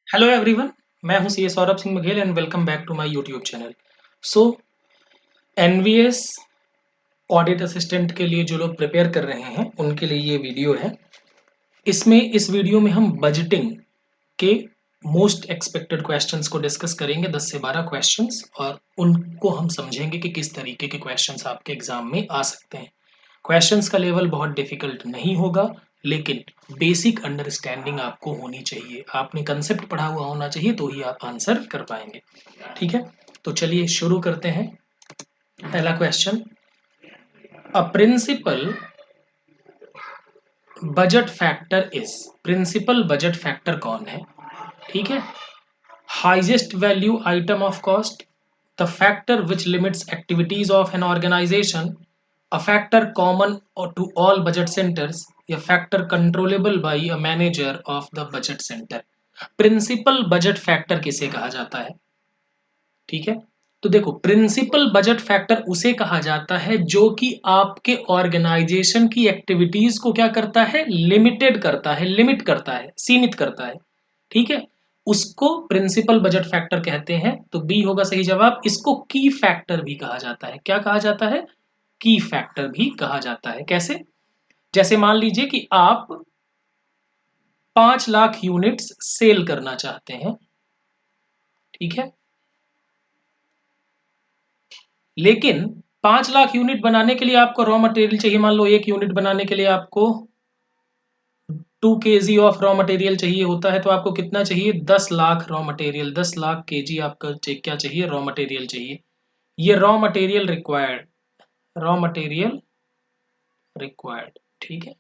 Hello everyone. मैं हूं CA Saurabh Singh Baghel and welcome back to my YouTube channel. So NVS audit assistant के लिए जो लोग प्रिपेयर कर रहे हैं उनके लिए ये वीडियो है। इस वीडियो में हम बजटिंग के मोस्ट एक्सपेक्टेड क्वेश्चंस को डिस्कस करेंगे, 10 से 12 क्वेश्चंस, और उनको हम समझेंगे कि किस तरीके के क्वेश्चंस आपके एग्जाम में आ सकते हैं। क्वेश्चंस का लेवल बहुत डिफिकल्ट नहीं होगा, लेकिन बेसिक अंडरस्टैंडिंग आपको होनी चाहिए। आपने कंसेप्ट पढ़ा हुआ होना चाहिए तो ही आप आंसर कर पाएंगे। ठीक है, तो चलिए शुरू करते हैं। पहला question, a principal budget factor is. Principal budget factor कौन है? ठीक है, highest value item of cost, the factor which limits activities of an organization, a factor common to all budget centers, या factor controllable by a manager of the budget center. Principal budget factor किसे कहा जाता है? ठीक है, तो देखो, principal budget factor उसे कहा जाता है जो कि आपके ऑर्गेनाइजेशन की एक्टिविटीज को क्या करता है? लिमिटेड करता है, लिमिट करता है, सीमित करता है। ठीक है, उसको प्रिंसिपल बजट फैक्टर कहते हैं। तो बी होगा सही जवाब। इसको की फैक्टर भी कहा जाता है। क्या कहा जाता है? की फैक्टर भी कहा जाता है। कैसे? जैसे मान लीजिए कि आप 5 लाख यूनिट्स सेल करना चाहते हैं। ठीक है, लेकिन 5 लाख यूनिट बनाने के लिए आपको रॉ मटेरियल चाहिए। मान लो एक यूनिट बनाने के लिए आपको 2 kg ऑफ रॉ मटेरियल चाहिए होता है, तो आपको कितना चाहिए? 10 lakh raw material, 10 lakh kg आपका क्या चाहिए? रॉ मटेरियल चाहिए। ये raw material required, raw material required. ठीक है,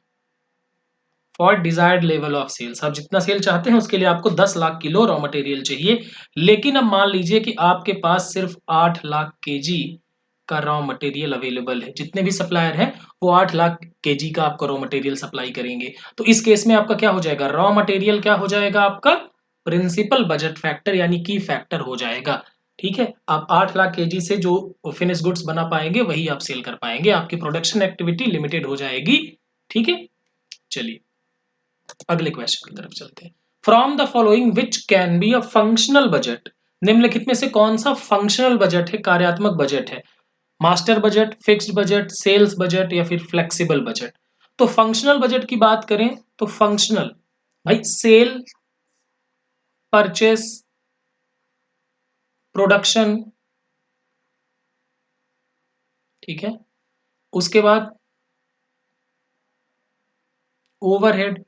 for desired level of sales. आप जितना सेल चाहते हैं उसके लिए आपको 10 लाख किलो रॉ मटेरियल चाहिए। लेकिन अब मान लीजिए कि आपके पास सिर्फ 8 लाख kg का रॉ मटेरियल अवेलेबल है। जितने भी सप्लायर हैं वो 8 लाख kg का आपको रॉ मटेरियल सप्लाई करेंगे। तो इस केस में आपका क्या हो जाएगा? रॉ मटेरियल क्या हो जाएगा? आपका प्रिंसिपल बजट फैक्टर यानी की फैक्टर हो जाएगा। ठीक है, आप 8 लाख kg से जो फिनिश गुड्स बना पाएंगे वही आप सेल कर पाएंगे। आपकी प्रोडक्शन एक्टिविटी लिमिटेड हो जाएगी। ठीक है, चलिए अगले क्वेश्चन की तरफ चलते हैं। From the following which can be a functional budget. निम्नलिखित में से कौन सा फंक्शनल बजट है, कार्यात्मक बजट है? Master budget, fixed budget, sales budget, या फिर फ्लेक्सिबल बजट? तो फंक्शनल बजट की बात करें तो फंक्शनल भाई सेल, परचेस, प्रोडक्शन। ठीक है, उसके बाद ओवरहेड।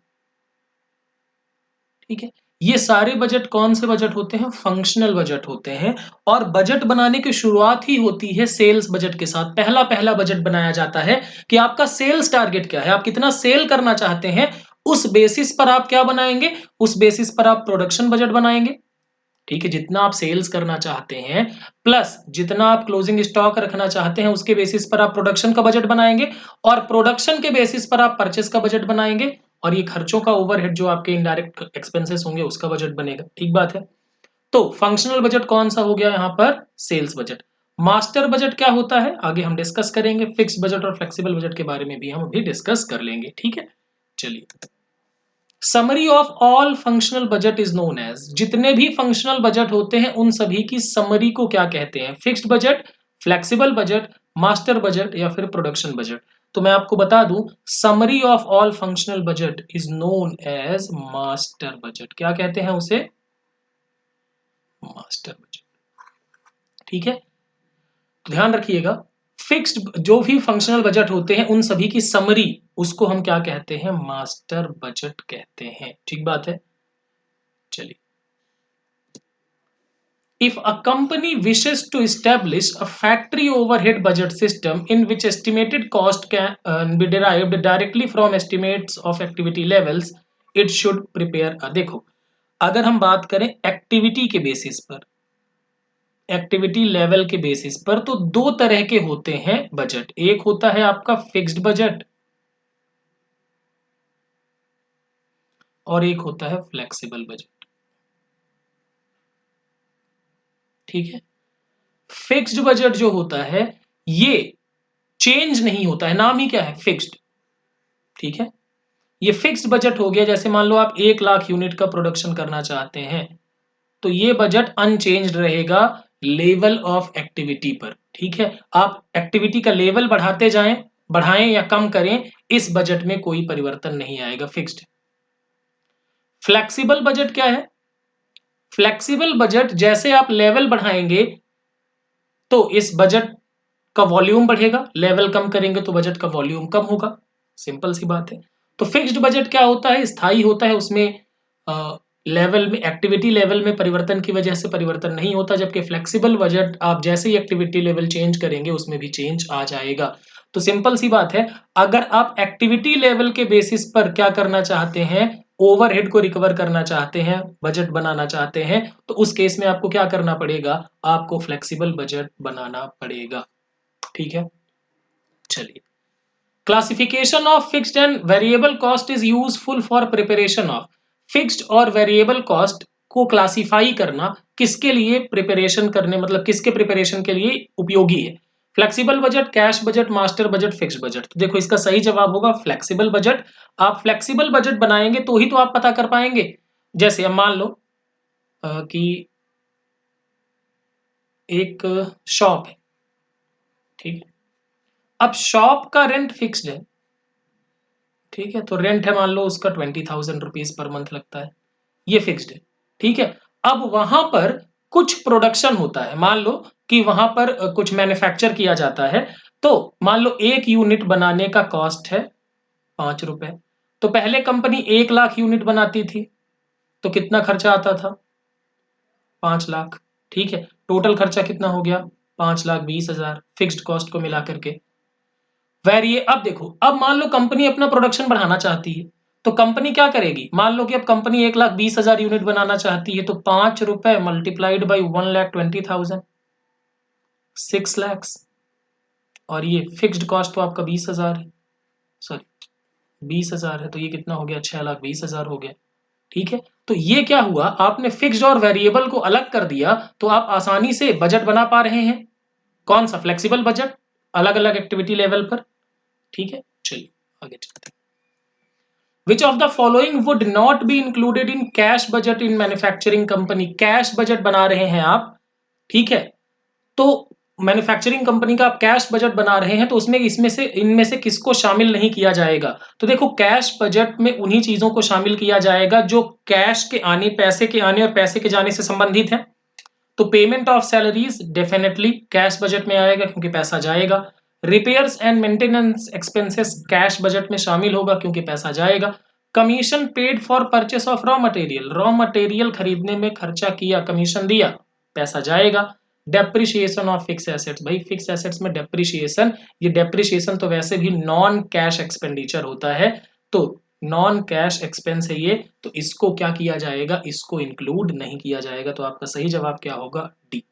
ठीक है, ये सारे बजट कौन से बजट होते हैं? फंक्शनल बजट होते हैं। और बजट बनाने की शुरुआत ही होती है सेल्स बजट के साथ। पहला पहला बजट बनाया जाता है कि आपका सेल्स टारगेट क्या है, आप कितना सेल करना चाहते हैं। उस बेसिस पर आप क्या बनाएंगे? उस बेसिस पर आप प्रोडक्शन बजट बनाएंगे। ठीक है, जितना आप सेल्स करना चाहते हैं प्लस जितना आप क्लोजिंग स्टॉक रखना चाहते हैं उसके बेसिस पर आप प्रोडक्शन का बजट बनाएंगे, और प्रोडक्शन के बेसिस पर आप परचेस का बजट बनाएंगे, और ये खर्चों का ओवरहेड जो आपके इनडायरेक्ट एक्सपेंसेस होंगे उसका बजट बनेगा। ठीक बात है। तो फंक्शनल बजट कौन सा हो गया यहां पर? Sales budget. मास्टर बजट क्या होता है आगे हम डिस्कस करेंगे। फिक्स्ड बजट और फ्लेक्सिबल बजट के बारे में भी हम अभी डिस्कस कर लेंगे। ठीक है, चलिए summary of all functional budget is known as. जितने भी फंक्शनल बजट होते हैं उन सभी की समरी को क्या कहते हैं? Fixed budget, flexible budget, master budget, या फिर प्रोडक्शन बजट? तो मैं आपको बता दूं, summary of all functional budget is known as master budget. क्या कहते हैं उसे? Master budget. ठीक है, तो ध्यान रखिएगा, फिक्स्ड जो भी फंक्शनल बजट होते हैं उन सभी की समरी, उसको हम क्या कहते हैं? मास्टर बजट कहते हैं। ठीक बात है, चलिए। If a company wishes to establish a factory overhead budget system in which estimated cost can be derived directly from estimates of activity levels, it should prepare a। देखो, अगर हम बात करें एक्टिविटी के बेसिस पर, एक्टिविटी लेवल के basis पर, तो दो तरह के होते हैं बजट। एक होता है आपका फिक्स्ड बजट और एक होता है फ्लेक्सिबल बजट। ठीक है, फिक्स्ड बजट जो होता है ये चेंज नहीं होता है, नाम ही क्या है? फिक्स्ड। ठीक है, ये फिक्स्ड बजट हो गया। जैसे मान लो आप 1 लाख यूनिट का प्रोडक्शन करना चाहते हैं, तो ये बजट अनचेंज्ड रहेगा लेवल ऑफ एक्टिविटी पर। ठीक है, आप एक्टिविटी का लेवल बढ़ाते जाएं, बढ़ाएं या कम करें, इस बजट में कोई परिवर्तन नहीं आएगा, फिक्स्ड। फ्लेक्सिबल बजट क्या है? फ्लेक्सिबल बजट जैसे आप लेवल बढ़ाएंगे तो इस बजट का वॉल्यूम बढ़ेगा, लेवल कम करेंगे तो बजट का वॉल्यूम कम होगा, सिंपल सी बात है। तो फिक्स्ड बजट क्या होता है? स्थायी होता है, उसमें लेवल में, एक्टिविटी लेवल में परिवर्तन की वजह से परिवर्तन नहीं होता, जबकि फ्लेक्सिबल बजट आप जैसे ही एक्टिविटी लेवल चेंज करेंगे उसमें भी चेंज आ जाएगा। तो सिंपल सी बात है, अगर आप एक्टिविटी लेवल के बेसिस पर क्या करना चाहते हैं, ओवरहेड को रिकवर करना चाहते हैं, बजट बनाना चाहते हैं, तो उस केस में आपको क्या करना पड़ेगा? आपको फ्लेक्सिबल बजट बनाना पड़ेगा। ठीक है, चलिए। Classification of fixed and variable cost is useful for preparation of. Fixed और वेरिएबल कॉस्ट को क्लासिफाई करना किसके लिए प्रिपरेशन करने, मतलब किसके प्रिपरेशन के लिए उपयोगी है? Flexible budget, cash budget, master budget, fixed budget. तो देखो इसका सही जवाब होगा फ्लेक्सिबल बजट। आप फ्लेक्सिबल बजट बनाएंगे तो ही तो आप पता कर पाएंगे। जैसे अब मान लो कि एक शॉप है, ठीक है, अब शॉप का रेंट फिक्स्ड है, ठीक है, तो रेंट है मान लो उसका 20,000 रुपीज पर मंथ लगता है, ये फिक्स्ड है। ठीक है, अब वहां पर कुछ प्रोडक्शन होता है, मान लो कि वहां पर कुछ मैन्युफैक्चर किया जाता है, तो मान लो एक यूनिट बनाने का कॉस्ट है 5 रुपए। तो पहले कंपनी 1 लाख यूनिट बनाती थी, तो कितना खर्चा आता था? 5 लाख। ठीक है, टोटल खर्चा कितना हो गया? 5,20,000 फिक्स्ड कॉस्ट को मिला करके। वेरिए अब देखो, अब मान लो कंपनी अपना प्रोडक्शन बढ़ाना चाहती है, तो कंपनी क्या करेगी? मान लो कि अब कंपनी 1,20,000 यूनिट बनाना चाहती है, तो 5 रुपए मल्टीप्लाइड बाई 1,20,000, 6 lakhs। और ये फिक्स्ड कॉस्ट तो आपका 20,000 है, सॉरी 20,000 है, तो ये कितना हो गया? 6,20,000 हो गया। ठीक है, तो ये क्या हुआ? आपने फिक्स्ड और वेरिएबल को अलग कर दिया, तो आप आसानी से बजट बना पा रहे हैं। कौन सा? फ्लेक्सिबल बजट, अलग अलग एक्टिविटी लेवल पर। ठीक है, चलिए आगे चलते हैं। Which of the following would not be included in cash budget in manufacturing company? Cash budget बना रहे हैं आप, ठीक है, तो मैन्युफैक्चरिंग कंपनी का आप कैश बजट बना रहे हैं, तो उसमें इसमें से इनमें से किसको शामिल नहीं किया जाएगा? तो देखो कैश बजट में उन्हीं चीजों को शामिल किया जाएगा जो कैश के आने, पैसे के आने और पैसे के जाने से संबंधित है। तो payment of salaries definitely cash budget में आएगा क्योंकि पैसा जाएगा। Repairs and maintenance expenses cash budget में शामिल होगा क्योंकि पैसा जाएगा। Commission paid for purchase of raw material, raw material खरीदने में खर्चा किया, कमीशन दिया, पैसा जाएगा। डेप्रिसिएशन ऑफ फिक्स एसेट्स, भाई फिक्स एसेट्स में डेप्रिसिएशन, ये डेप्रिसिएशन तो वैसे भी नॉन कैश एक्सपेंडिचर होता है, तो नॉन कैश एक्सपेंस है ये, तो इसको क्या किया जाएगा? इसको इंक्लूड नहीं किया जाएगा। तो आपका सही जवाब क्या होगा? डी।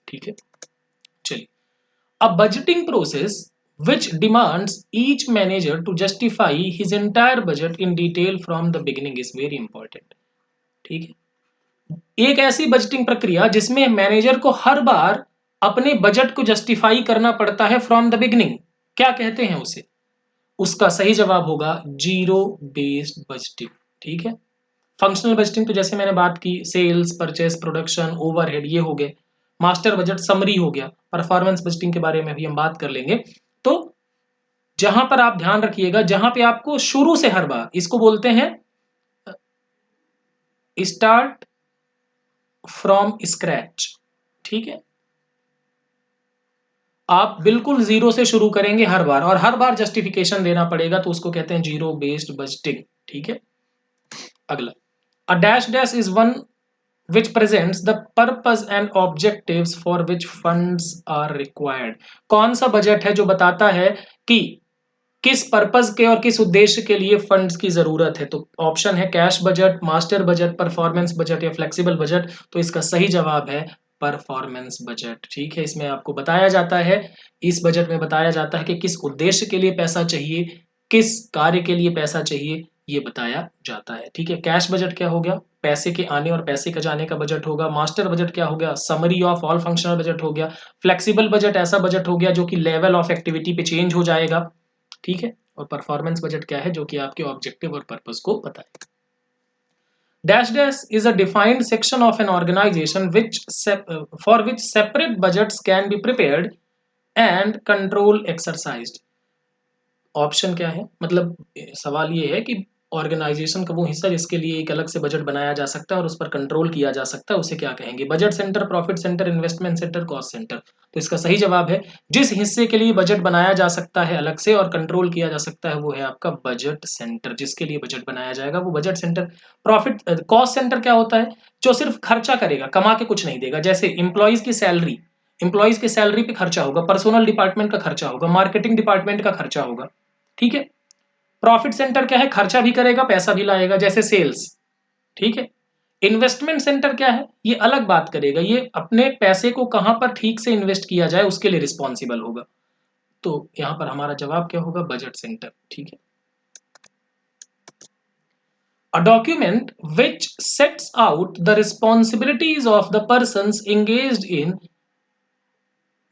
ठीक है, चलिए। A budgeting process which demands each manager to justify his entire budget in detail from the beginning is very important। ठीक है, एक ऐसी बजटिंग प्रक्रिया जिसमें मैनेजर को हर बार अपने बजट को जस्टिफाई करना पड़ता है फ्रॉम द बिगिनिंग, क्या कहते हैं उसे? उसका सही जवाब होगा जीरो बेस्ड बजटिंग। ठीक है, फंक्शनल बजटिंग तो जैसे मैंने बात की, सेल्स, परचेस, प्रोडक्शन, ओवरहेड, ये हो गए। मास्टर बजट समरी हो गया। परफॉर्मेंस बजटिंग के बारे में भी हम बात कर लेंगे। तो जहां पर आप ध्यान रखिएगा, जहां पे आपको शुरू से हर बार, इसको बोलते हैं स्टार्ट फ्रॉम स्क्रैच। ठीक है, आप बिल्कुल जीरो से शुरू करेंगे हर बार, और हर बार जस्टिफिकेशन देना पड़ेगा, तो उसको कहते हैं जीरो बेस्ड बजटिंग। ठीक है, अगला, a dash dash is one which presents the purpose and objectives for which funds are required। कौन सा बजट है जो बताता है कि किस पर्पस के और किस उद्देश्य के लिए फंड्स की जरूरत है? तो ऑप्शन है cash budget, master budget, performance budget या फ्लेक्सिबल बजट। तो इसका सही जवाब है परफॉर्मेंस बजट। ठीक है, इसमें आपको बताया जाता है, इस बजट में बताया जाता है कि किस उद्देश्य के लिए पैसा चाहिए, किस कार्य के लिए पैसा चाहिए, ये बताया जाता है। ठीक है, कैश बजट क्या हो गया? पैसे के आने और पैसे के जाने का बजट होगा। मास्टर बजट क्या हो गया? Summary of all functional budget हो गया। फ्लेक्सिबल बजट ऐसा बजट हो गया जो कि लेवल ऑफ एक्टिविटी पे चेंज हो जाएगा। ठीक है, और परफॉर्मेंस बजट क्या है? जो कि आपके ऑब्जेक्टिव और पर्पस को बताए। Dash dash is a defined section of an organization for which separate budgets can be prepared and control exercised. Option क्या है, मतलब सवाल ये है कि ऑर्गेनाइजेशन का वो हिस्सा जिसके लिए एक अलग से बजट बनाया जा सकता है और उस पर कंट्रोल किया जा सकता है, उसे क्या कहेंगे? Budget centre, profit centre, investment centre, cost centre. तो इसका सही जवाब है जिस हिस्से के लिए बजट बनाया जा सकता है अलग से और कंट्रोल किया जा सकता है वो है आपका बजट सेंटर। जिसके लिए बजट बनाया जाएगा वो budget centre. Profit cost centre क्या होता है? जो सिर्फ खर्चा करेगा, कमा के कुछ नहीं देगा। जैसे एम्प्लॉइज की सैलरी पे खर्चा होगा, पर्सनल डिपार्टमेंट का खर्चा होगा, मार्केटिंग डिपार्टमेंट का खर्चा होगा, ठीक है। प्रॉफिट सेंटर क्या है? खर्चा भी करेगा, पैसा भी लाएगा, जैसे सेल्स, ठीक है। इन्वेस्टमेंट सेंटर क्या है? ये अलग बात करेगा, ये अपने पैसे को कहां पर ठीक से इन्वेस्ट किया जाए उसके लिए रिस्पॉन्सिबल होगा। तो यहां पर हमारा जवाब क्या होगा? बजट सेंटर, ठीक है। A document which sets out the responsibilities of the persons engaged in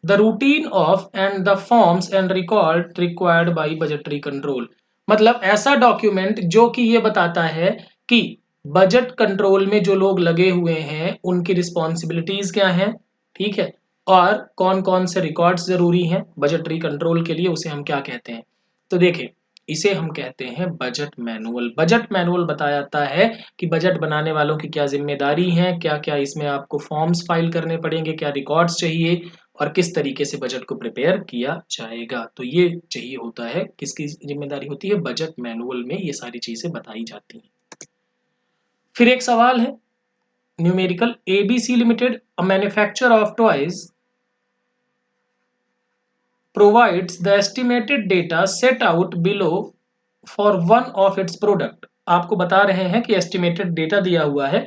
the routine of and the forms and record required by budgetary control। मतलब ऐसा डॉक्यूमेंट जो कि ये बताता है कि बजट कंट्रोल में जो लोग लगे हुए हैं उनकी रिस्पॉन्सिबिलिटीज क्या हैं, ठीक है, और कौन कौन से रिकॉर्ड्स जरूरी हैं बजटरी कंट्रोल के लिए, उसे हम क्या कहते हैं? तो देखिए, इसे हम कहते हैं बजट मैनुअल। बजट मैनुअल बताता है कि बजट बनाने वालों की क्या जिम्मेदारी है, क्या क्या इसमें आपको फॉर्म्स फाइल करने पड़ेंगे, क्या रिकॉर्ड्स चाहिए और किस तरीके से बजट को प्रिपेयर किया जाएगा। तो ये चाहिए होता है, किसकी जिम्मेदारी होती है? बजट मैनुअल में ये सारी चीजें बताई जाती हैं। फिर एक सवाल है numerical. ABC limited, a manufacturer of toys, provides the estimated data set out below for one of its product। आपको बता रहे हैं कि एस्टिमेटेड डेटा दिया हुआ है,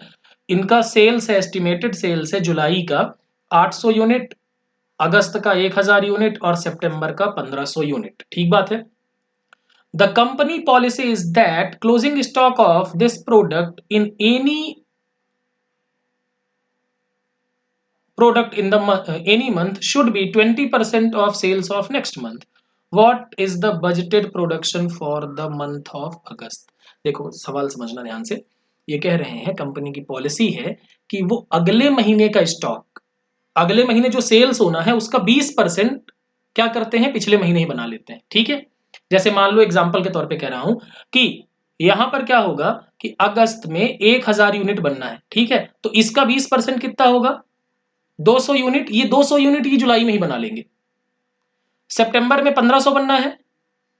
इनका सेल्स है, एस्टिमेटेड सेल्स है जुलाई का 800 यूनिट, अगस्त का 1000 यूनिट और सितंबर का 1500 यूनिट, ठीक बात है। The company policy is that closing stock of this product in any product in the any month should be 20% of sales of next month। What is the budgeted production for the month of August। देखो सवाल समझना ध्यान से। ये कह रहे हैं company की पॉलिसी है कि वो अगले महीने का स्टॉक, अगले महीने जो सेल्स होना है उसका 20% क्या करते हैं? पिछले महीने ही बना लेते हैं, ठीक है। जैसे मान लो एग्जाम्पल के तौर पे कह रहा हूं कि यहां पर क्या होगा कि अगस्त में 1000 यूनिट बनना है, ठीक है, तो इसका 20% कितना होगा? 200 यूनिट। ये 200 यूनिट ये जुलाई में ही बना लेंगे। सितंबर में 1500 बनना है,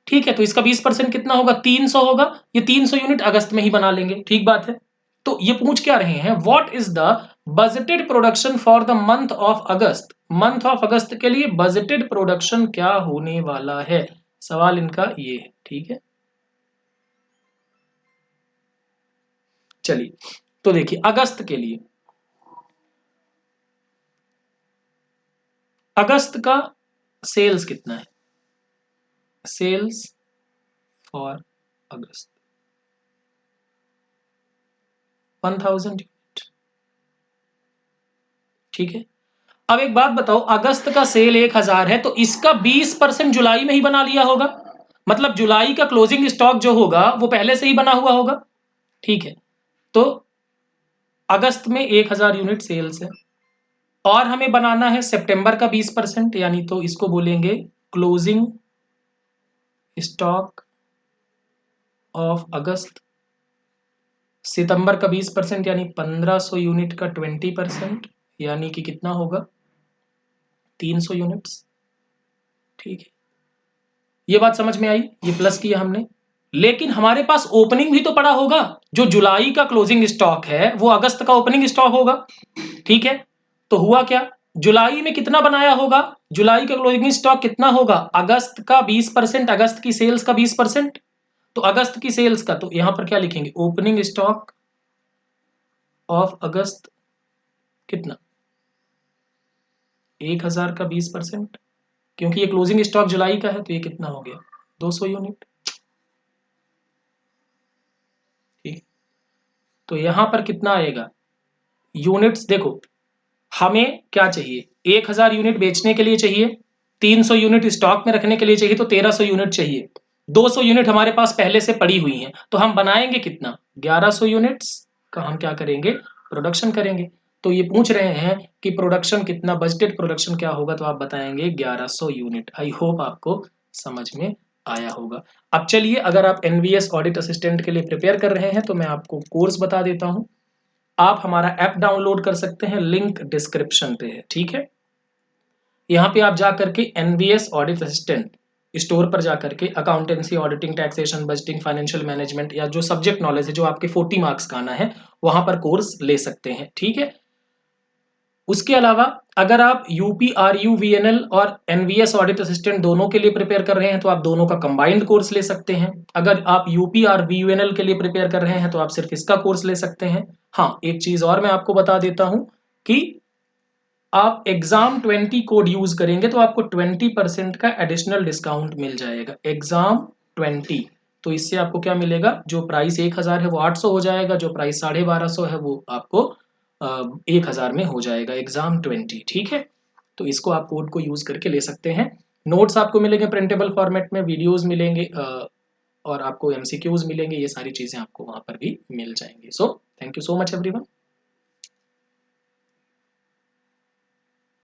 ठीक है, तो इसका 20% कितना होगा? 300 होगा। ये 300 यूनिट अगस्त में ही बना लेंगे, ठीक बात है। तो ये पूछ क्या रहे हैं? What is the budgeted production for the month of August. Month of अगस्त के लिए बजटेड प्रोडक्शन क्या होने वाला है? सवाल इनका ये है, ठीक है। चलिए तो देखिए अगस्त के लिए, अगस्त का सेल्स कितना है? सेल्स फॉर अगस्त 1000 यूनिट, ठीक है। अब एक बात बताओ, अगस्त का सेल 1000 है तो इसका 20% जुलाई में ही बना लिया होगा, मतलब जुलाई का क्लोजिंग स्टॉक जो होगा वो पहले से ही बना हुआ होगा, ठीक है। तो अगस्त में 1000 यूनिट सेल्स है और हमें बनाना है सितंबर का 20%, यानी तो इसको बोलेंगे क्लोजिंग स्टॉक ऑफ अगस्त। सितंबर का 20% यानी 1500 यूनिट का 20%, यानी कि कितना होगा? 300 यूनिट्स, ठीक है। ये बात समझ में आई, ये प्लस किया हमने। लेकिन हमारे पास ओपनिंग भी तो पड़ा होगा, जो जुलाई का क्लोजिंग स्टॉक है वो अगस्त का ओपनिंग स्टॉक होगा, ठीक है। तो हुआ क्या? जुलाई में कितना बनाया होगा? जुलाई का क्लोजिंग स्टॉक कितना होगा? अगस्त का 20%, अगस्त की सेल्स का 20%। तो अगस्त की सेल्स का, तो यहां पर क्या लिखेंगे? ओपनिंग स्टॉक ऑफ अगस्त कितना? 1000 का 20%, क्योंकि ये क्लोजिंग स्टॉक जुलाई का है तो ये कितना हो गया? 200 यूनिट, ठीक। तो यहां पर कितना आएगा? यूनिट्स देखो, हमें क्या चाहिए? 1000 यूनिट बेचने के लिए चाहिए, 300 यूनिट स्टॉक में रखने के लिए चाहिए, तो 1300 यूनिट चाहिए। 200 यूनिट हमारे पास पहले से पड़ी हुई हैं, तो हम बनाएंगे कितना? 1100 यूनिट्स, का हम क्या करेंगे, प्रोडक्शन करेंगे। तो ये पूछ रहे हैं कि प्रोडक्शन कितना, बजटेड प्रोडक्शन क्या होगा, तो आप बताएंगे 1100 यूनिट। आई होप आपको समझ में आया होगा। अब चलिए, अगर आप एनवीएस ऑडिट असिस्टेंट के लिए प्रिपेयर कर रहे हैं तो मैं आपको कोर्स बता देता हूं। आप हमारा ऐप डाउनलोड कर सकते हैं, लिंक डिस्क्रिप्शन पे है, ठीक है। यहाँ पे आप जा करके एनवीएस ऑडिट असिस्टेंट स्टोर पर जा करके accountancy, auditing, taxation, budgeting, financial management या जो सब्जेक्ट नॉलेज है जो आपके 40 मार्क्स का आना है, वहां पर कोर्स ले सकते हैं, ठीक है। उसके अलावा अगर आप यूपीआरयू वीएनएल और एनवीएस ऑडिट असिस्टेंट दोनों के लिए प्रिपेयर कर रहे हैं तो आप दोनों का कंबाइंड कोर्स ले सकते हैं। अगर आप यूपीआर वीएनएल के लिए प्रिपेयर कर रहे हैं तो आप सिर्फ इसका कोर्स ले सकते हैं। हाँ, एक चीज और मैं आपको बता देता हूं कि आप एग्जाम 20 कोड यूज करेंगे तो आपको 20% का एडिशनल डिस्काउंट मिल जाएगा, एग्जाम 20। तो इससे आपको क्या मिलेगा, जो प्राइस 1000 है वो 800 हो जाएगा, जो प्राइस 1250 है वो आपको 1000 में हो जाएगा, एग्जाम 20, ठीक है। तो इसको आप कोड को यूज करके ले सकते हैं। नोट्स आपको मिलेंगे प्रिंटेबल फॉर्मेट में, वीडियोज मिलेंगे और आपको एमसीक्यूज मिलेंगे, ये सारी चीजें आपको वहां पर भी मिल जाएंगी। So thank you so much everyone.